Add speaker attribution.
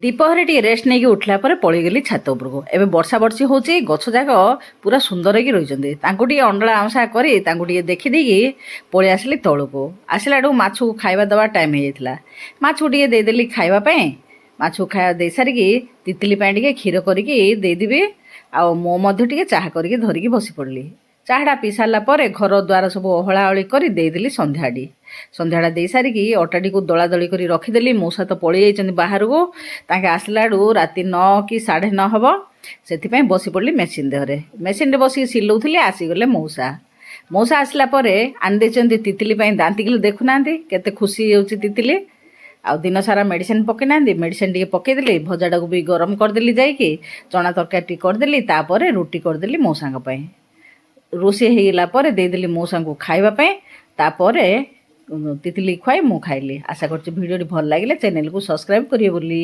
Speaker 1: दीपहरे T rest नहीं उठला पर पलैगली छात उपरको एवं वर्षा वर्षी हूँ गछ जाक पूरा सुंदर हो रही अंडला आमसा कर देखीदे पलि आसली तौक आसला माछ को खाଇବା दवा टाइम हो जाता माछ को देदेली खावाई माछ को खाया दे सारिकी तितली टे क्षीर करदेवी आ मो टे चाह करके धरिकी बसी पड़ली चाहटा पी सारा पर घर द्वार सब ओहलाओली कर देदेली संध्याटी संध्याटा दे सारिकी अटाटी को दला दली कर रखीदेली मौसा तो पलि जाइए बाहर को ताके आसला राति 9 कि 9:30 हम से बसी पड़ली मेसीन देहरे मेसीन बस सिलौली आसीगले मौसा मौसा आसला आनी तितली दांतिकले देखुना केते खुशी हो तितली आ दिन सारा मेडिसिन पकई ना मेडिसिन टी पकईदेली भजाटा को भी गरम करदेली जाइए चना तरकारी करदेली तापर रुटी करदेली मौसा रोषे होगा देदेली मौसा को खावाई तापर तितली खुआई मु खाइली आशा कर भिडियो भल लगे चैनल को सब्सक्राइब करिए बोली।